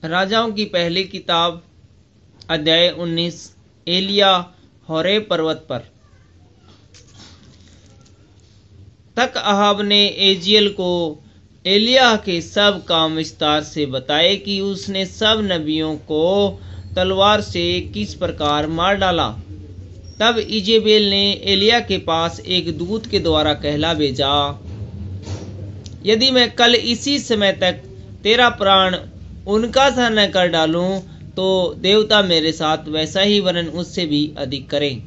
राजाओं की पहली किताब अध्याय 19। एलिया होरेब पर्वत पर। तक अहाब ने एजियल को एलिया के सब काम विस्तार से बताए कि उसने सब नबियों को तलवार से किस प्रकार मार डाला। तब इजेबेल ने एलिया के पास एक दूत के द्वारा कहला भेजा, यदि मैं कल इसी समय तक तेरा प्राण उनका सा न कर डालूं तो देवता मेरे साथ वैसा ही वरन उससे भी अधिक करें।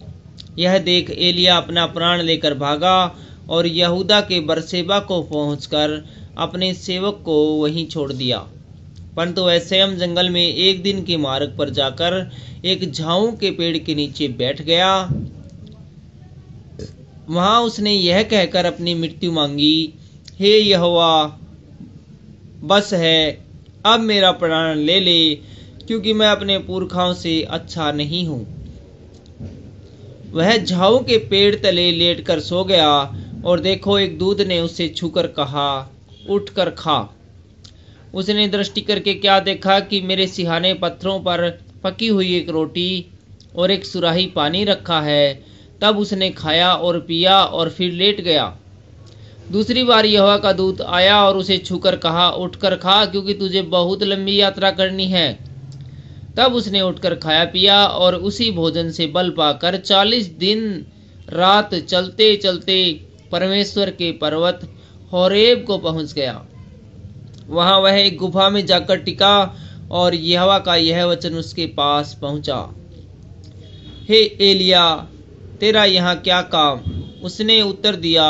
यह देख एलिया अपना प्राण लेकर भागा और यहूदा के बरसेबा को पहुंचकर अपने सेवक को वहीं छोड़ दिया। परंतु वह स्वयं जंगल में एक दिन के मार्ग पर जाकर एक झाऊ के पेड़ के नीचे बैठ गया। वहां उसने यह कहकर अपनी मृत्यु मांगी, हे यहोवा, बस है, अब मेरा प्राण ले ले, क्योंकि मैं अपने पुरखाओं से अच्छा नहीं हूं। वह झाऊ के पेड़ तले लेटकर सो गया और देखो, एक दूत ने उसे छूकर कहा, उठकर खा। उसने दृष्टि करके क्या देखा कि मेरे सिहाने पत्थरों पर पकी हुई एक रोटी और एक सुराही पानी रखा है। तब उसने खाया और पिया और फिर लेट गया। दूसरी बार यहोवा का दूत आया और उसे छूकर कहा, उठकर खा, क्योंकि तुझे बहुत लंबी यात्रा करनी है। तब उसने उठकर खाया पिया और उसी भोजन से बल पाकर 40 दिन रात चलते चलते परमेश्वर के पर्वत होरेब को पहुंच गया। वहां वह एक गुफा में जाकर टिका और यहोवा का यह वचन उसके पास पहुंचा, हे एलिया, तेरा यहाँ क्या काम? उसने उत्तर दिया,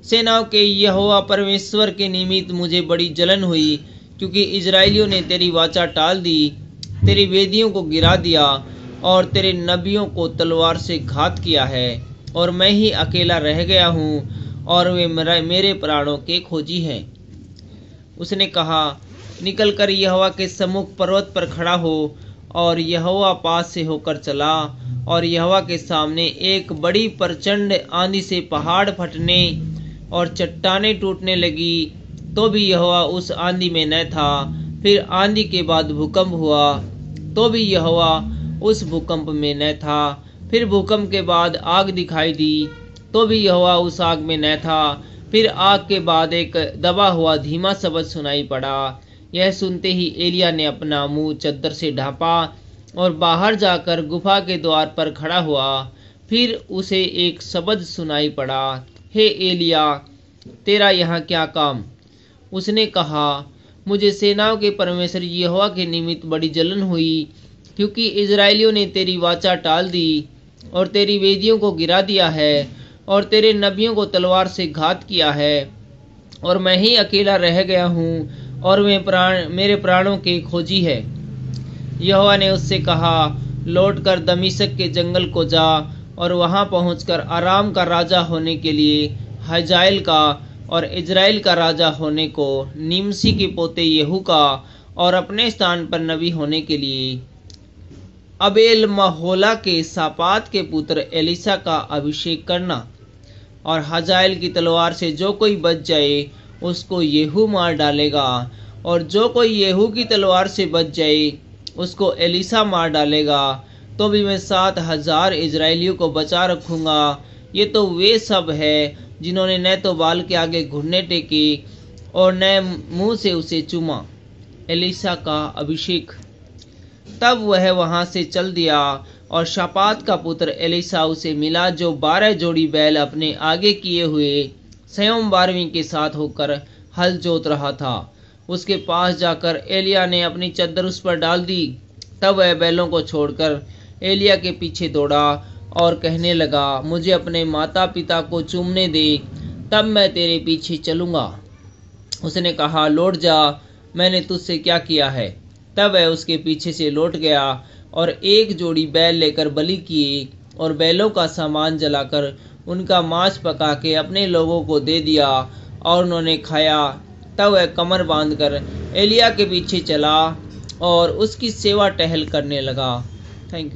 सेनाओं के यहोवा परमेश्वर के निमित्त मुझे बड़ी जलन हुई, क्योंकि इजराइलियों ने तेरी वाचा टाल दी, तेरी वेदियों को गिरा दिया और तेरे नबियों को तलवार से घात किया है, और मैं ही अकेला रह गया हूँ और वे मेरे प्राणों के खोजी हैं। उसने कहा, निकलकर यहोवा के सम्मुख पर्वत पर खड़ा हो। और यहोवा पास से होकर चला और यहोवा के सामने एक बड़ी प्रचंड आंधी से पहाड़ फटने और चट्टानें टूटने लगी, तो भी यहोवा उस आंधी में न था। फिर आंधी के बाद भूकंप हुआ, तो भी यहोवा उस भूकंप में न था। फिर भूकंप के बाद आग दिखाई दी, तो भी यहोवा उस आग में न था। फिर आग के बाद एक दबा हुआ धीमा शब्द सुनाई पड़ा। यह सुनते ही एलिया ने अपना मुंह चद्दर से ढांपा और बाहर जाकर गुफा के द्वार पर खड़ा हुआ। फिर उसे एक शब्द सुनाई पड़ा, हे एलिया, तेरा यहाँ क्या काम? उसने कहा, मुझे सेनाओं के परमेश्वर यहोवा के निमित्त बड़ी जलन हुई, क्योंकि इजराइलियों ने तेरी वाचा टाल दी और तेरी वेदियों को गिरा दिया है और तेरे नबियों को तलवार से घात किया है, और मैं ही अकेला रह गया हूँ और मेरे प्राणों के खोजी है। यहोवा ने उससे कहा, लौटकर दमिश्क के जंगल को जा और वहां पहुंचकर आराम का राजा होने के लिए हजाएल का और इजराइल का राजा होने को निमसी के पोते येहू का और अपने स्थान पर नबी होने के लिए अबेल महोला के सापात के पुत्र एलीसा का अभिषेक करना। और हजाएल की तलवार से जो कोई बच जाए उसको येहू मार डालेगा, और जो कोई येहू की तलवार से बच जाए उसको एलीसा मार डालेगा। तो भी मैं 7,000 इजराइलियों को बचा रखूंगा। ये तो वे सब है जिन्होंने न तो बाल के आगे घुटने टेके और न मुंह से उसे चूमा। एलीसा का अभिषेक। तब वह वहां से चल दिया और शापात का पुत्र एलीसा उसे मिला, जो 12 जोड़ी बैल अपने आगे किए हुए स्वयं 12वीं के साथ होकर हल जोत रहा था। उसके पास जाकर एलिया ने अपनी चद्दर उस पर डाल दी। तब वह बैलों को छोड़कर एलिया के पीछे दौड़ा और कहने लगा, मुझे अपने माता पिता को चूमने दे, तब मैं तेरे पीछे चलूंगा। उसने कहा, लौट जा, मैंने तुझसे क्या किया है? तब वह उसके पीछे से लौट गया और एक जोड़ी बैल लेकर बलि किए और बैलों का सामान जलाकर उनका मांस पका के अपने लोगों को दे दिया और उन्होंने खाया। तब वह कमर बांधकर एलिया के पीछे चला और उसकी सेवा टहल करने लगा। Thank you.